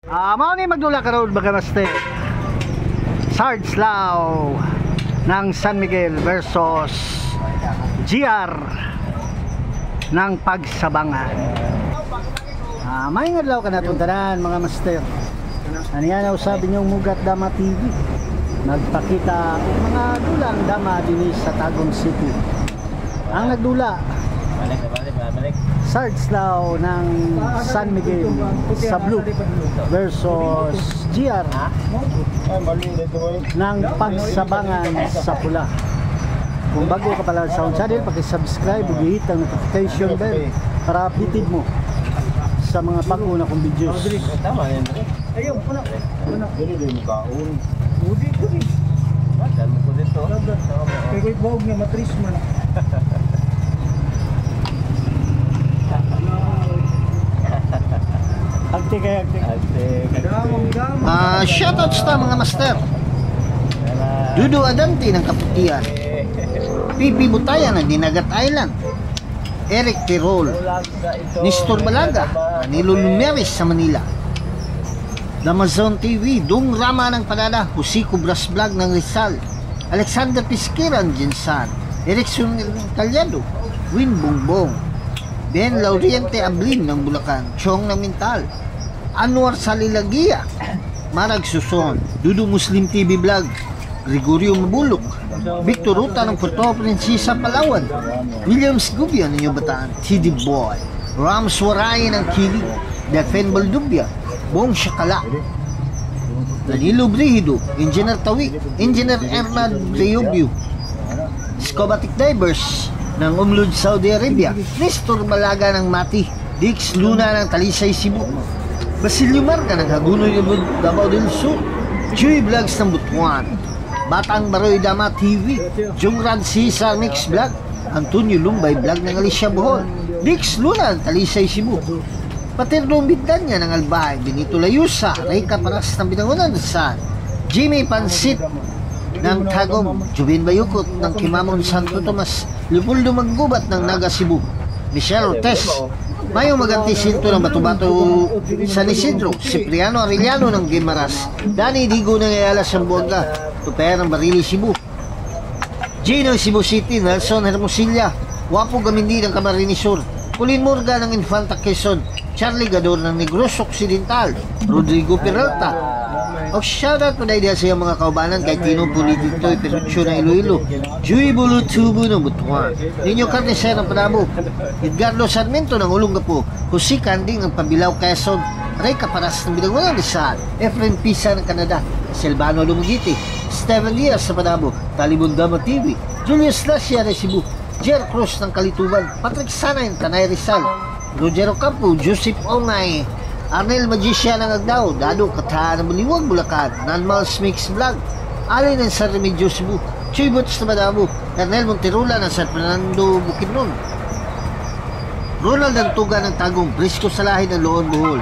Mao ni magdula karon baga master. Sarge Lao ng San Miguel versus GR ng Pagsabangan. May ngadlaw ka natong tanan mga master. Ano yan ang sabi niyong Mugat Dama TV? Nagpakita mga dulang dama din sa Tagum City. Ang nagdula Sarge Lao ng San Miguel sa blue versus GR ng Pagsabangan sa pula. Kung bago ka pala sa channel, paki-subscribe ug i-hit ang notification bell para updated mo sa mga bago na kong videos. Ayun, pula. Dili din kaon. Udi ko ni. Madan mo ko dito. Kay koy bog nga matris man. Shoutouts ta mga master. Dudu Adante ng Kaputian, Pipi Butayan ng Dinagat Island, Eric Tirol, Nestor Balaga, Anilo Lumeres sa Manila, Damazon TV, Dung Rama ng Panada, Husiko Bras Vlog ng Rizal, Alexander Pisquiran Jinsan, Erickson Calyado, Win Bongbong, Ben Lauriente Ablin ng Bulacan, Chong ng Mintal, Anwar Salilagia, Marag Suson, Dudu Muslim TV Vlog, Gregorio Mabulok, Victor Ruta ng Puerto Princesa Palawan, Williams Gubia ng New Bataan, TD Boy, Rams Waray ng Kili, Defen Baldubia, Bong Shakala, Danilo Brihido, Engineer Tawi, Engineer Ernad Leobio, Scobatic Divers ng Umlud Saudi Arabia, Nestor Balaga ng Mati, Dix Luna ng Talisay Cebu, Basilio Marga ng Hagunoy Ubud Davao del Sur, Chuy Vlogs ng Butuan, Batang Baroy Dama TV, Jungrad Cesar Mix Vlog, Antonio Lumbay Vlog ng Alicia Bohol, Dix Luna ng Talisay Cebu, Paternong Bigdanya ng Albay, Benito Layusa, Reyka Paras ng Binangonan San, Jimmy Pansit ng Tagum, Jubin Bayukot ng Kimamon Santo Tomas, Leopoldo Maggubat ng Naga Cebu, Michelle Ortez, Mayo Maganti Sinto ng Batu-Batu San Isidro, Cipriano Arellano ng Guimaras, Danny Digo ng Ayala Sambuanga, Tuper ng Barili Cebu, Gino Cebu City, Nelson Hermosilla, Wapo Gamindi ng Camarines Sur, Colin Murga ng Infanta Quezon, Charlie Gador ng Negros Occidental, Rodrigo Peralta. O shoutout po na idea sa mga kaubanan kay Tino Polititoy, Perucho ng Iloilo, Juy Bulutubo ng Butuan, Ninyo Carneser ng Panabo, Edgardo Sarmiento ng Olongapo, Jose Canding ng Pabilao Quezon, Ray Caparas ng Bidangonan Rizal, Efren Pisa ng Canada, Silvano Lumugiti, Steven Diaz sa Panabo, Talibon Dama TV, Julius Lacia ng Cebu, Jer Cruz ng Kalituban, Patrick Sanay ng Tanay Rizal, Rogero Campo, Joseph Ongay, Arnel Magisya ng Agdao, Dado Katahan ng Baliwag, Bulacan, Nanmals Mix Vlog, Ali ng San Remedios Cebu, Chuy Bots na Madamo, Ernel Monterola ng San Fernando Bukidnon, Ronald Antuga ng Tagum, Prisco Salahin ng Loon Bohol,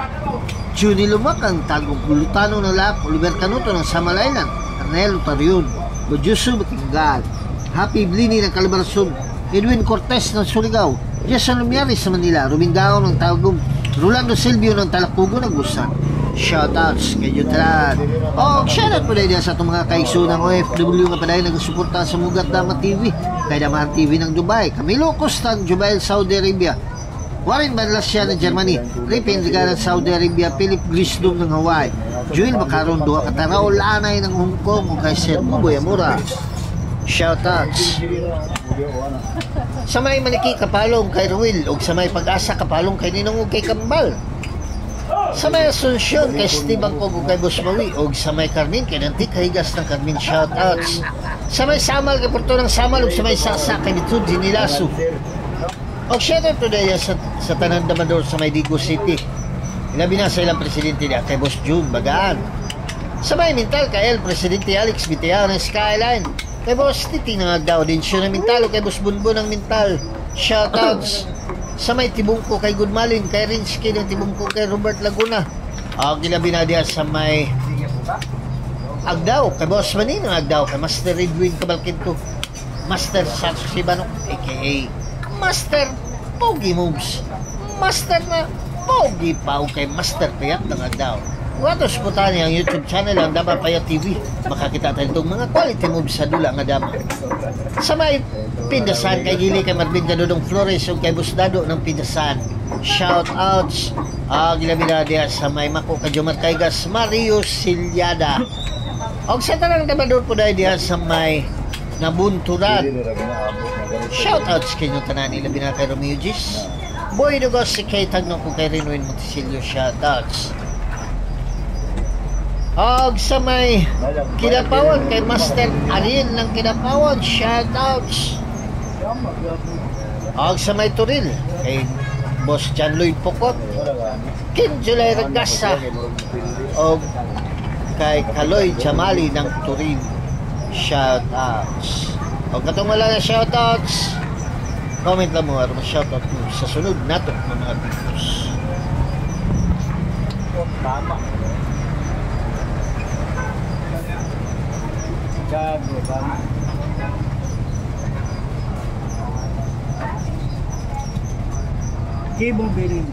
Juni Lumac ng Tagum, Bulutano ng Lap, Oliver Canuto ng Samal Island, Arnel Utarion, Bojuso Batingal, Happy Blini ng Calabarzon, Edwin Cortez ng Surigao, Jason Lumiares sa Manila, Rumingao ng Tagum, Rolando Silvio ng Talakpugo ng Busan. Shoutouts kay Jutran. Shoutout po na din sa itong mga kaiso ng OFW nga padayon nagsuporta sa Mugat Dama TV, kay Damahan TV ng Dubai, Camilo Costa ng Jubail, Saudi Arabia, Warren Banlasya ng Germany, Ripin Liga ng Saudi Arabia, Philip Grisdom ng Hawaii, Joel Macaron, Dua Kataraw, Lanay ng Hong Kong, o kay Sir Muboy Amura. Shoutouts sa may Maniki Kapalong kay Ruel, o sa may Pag-asa Kapalong kay Ninong, o kay Kambal, sa may Asunsyon kay Steve Angkog, o kay Busmawi, o sa may Carmen kay Nantik Higas ng Carmen. Shoutouts sa may Samal kay Porto ng Samal, o sa may Sasa kay Bitud Dinilaso. O shoutout to daya sa Tanan Damador sa may Digo City, ilabi na sa ilang presidente niya kay Boss June Bagaan, sa may Mintal kay El Presidente Alex Bitiao ng Skyline, kay Boss Titi ng Agdao din siya ng Mintal, o kay Boss Bunbun ng Mintal. Shoutouts sa may Tibungko kay Goodmalin, kay Rinsky ng Tibungko, kay Robert Laguna. Gilabi na diya sa may Agdao kay Boss Manin ng Agdao, kay Master Edwin Cabalquinto, Master Sancho Sibanok aka Master Pogi Moves, Master na Pogi pa, o kay Master Payat ng Agdao, Watos po tayo ang YouTube channel ang Dama Paya TV. Makakita tayo itong mga quality moves sa dula nga dama. Sa may Pindasan kay Gili kay Marvin Gadodong Flores ug kay Busdado ng Pindasan. Shout outs gilabila diha sa may Mako Kajumar Kaygas Mario Silyada. Og sa tanang dabador po dahil diha sa may Nabunturan. Shout outs kay nyo tanan ilabi na kay Romeo Gis. Boy Dugos si kay Tagno ko kay Rinoin Montesilio. Shout outs. Og sa may Kidapawan kay Master Arin ng Kidapawan, shoutouts. Og sa may Turil kay Boss John Lloyd Pocot, Kim Julay Ragasa, og kay Kaloy Jamali ng Turil, shoutouts. Og katong wala na shoutouts, comment lang mo aron shoutout mo sa sunod nato ng mga videos. Tama. Gago ba? Cable bearing.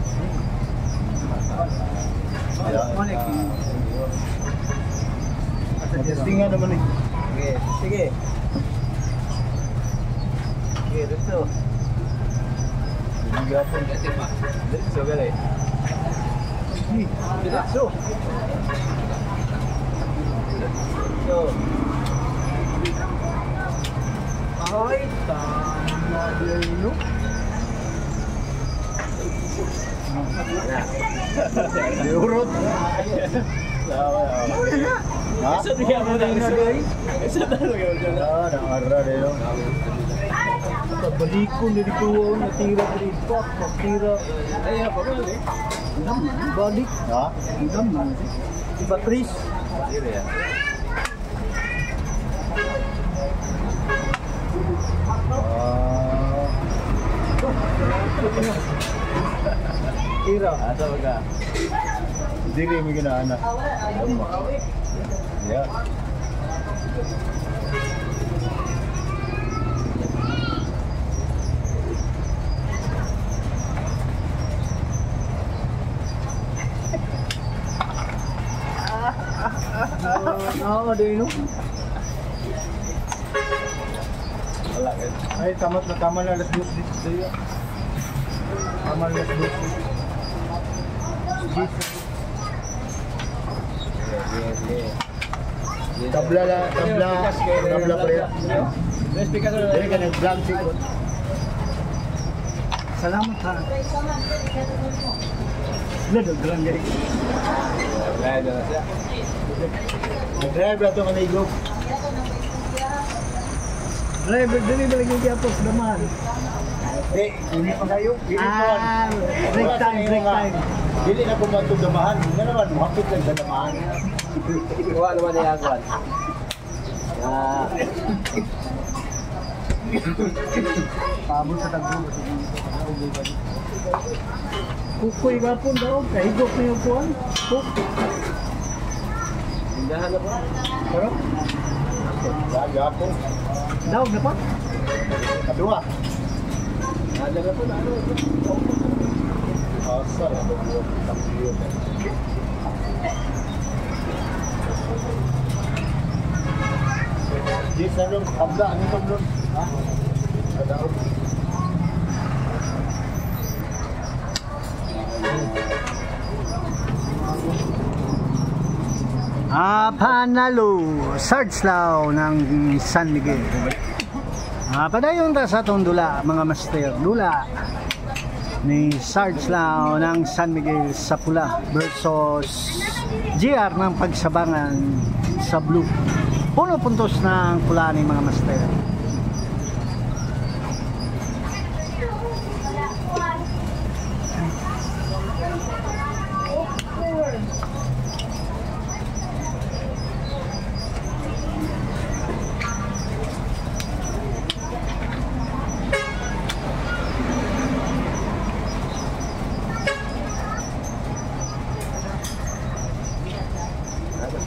Testing nga naman eh. Sige. Sige, dito. Hindi ako kasi pa. Dito gali. Dito. Ay, tama din yun. Diurot. Ha? Isa diya mo na guys. Isa talaga yun. Nakarra din yun. Balikon na dito natira pa rin. Natira. Ay, apa ba yun eh? Balik. Ha? Si Patrice. Natira yan. Tira. Asa baga? Dili mo ginaana. Ya. Ano din no? Wala kan. Ay tamat na tama na let's do this. Tama let's do this. Tabla pa rin. Dili ka nag-vlog siguro. Salamat ha. Nag-vlog diri. Nag-drive na ito ka na i-group. Driver, dili ba lagi diapos naman? Hindi pa kayo. Break time. Dili na pumatog damahan. Nga naman, makit lang sa damahan. Kuha naman niya ako. Pabot sa tagbo. Kukoy gapon daw. Kahigop na yung kuhan. Kuk. Hindahan na ba? Pero? Gapon. Daog na pa? Kadua. Ada na po na ano? Asal ako po. Tapos di sa nung abda, ano pa nung? Ha? Adaog. Panalo Sarge-Lao ng San Miguel. Padayon ta sa itong dula mga master. Dula ni Sarge-Lao ng San Miguel sa pula versus GR ng Pagsabangan sa blue. Puno puntos ng pula ni mga master.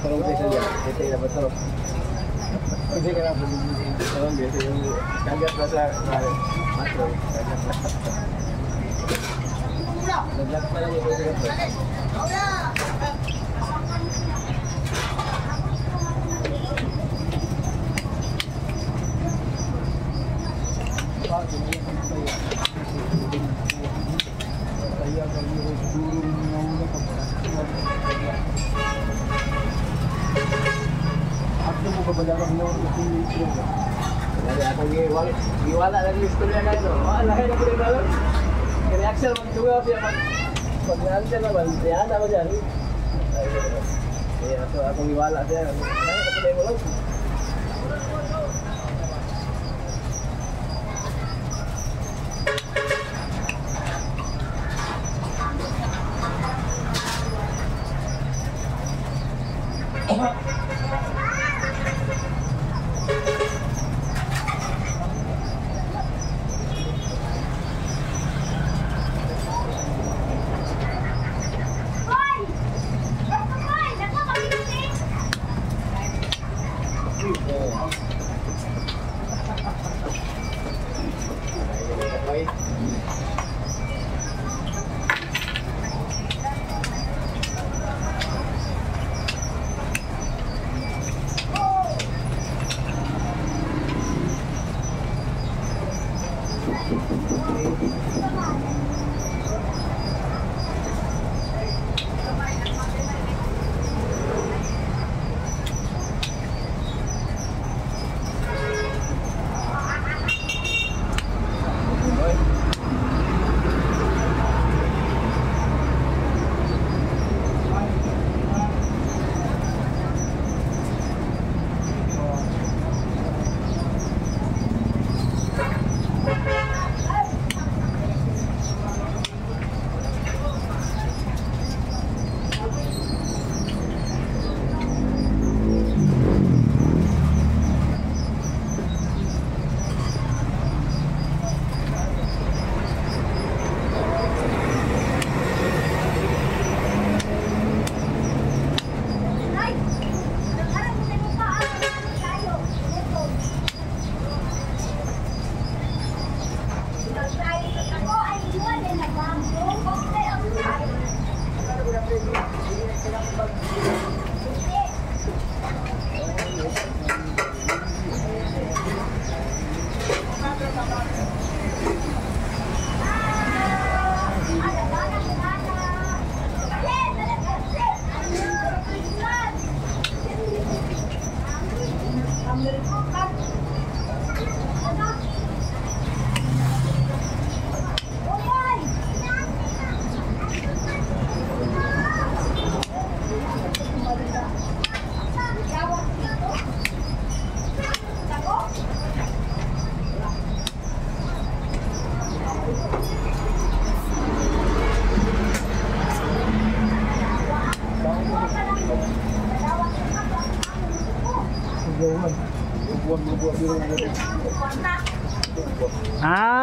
Tolong saya saja, saya dapat tolong. Saya kena tolong dia, saya kaget rasa masuk. Lezat saya ni boleh. Dari akong iwala lang yung istorya na ito. Lahat na po rin alam. Reaction magtunga siya pag-naan siya naman. Yan ako dyan. Kaya akong iwala siya. Lahat na po rin alam.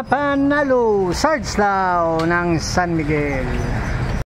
Panalo Sarge Lao ng San Miguel.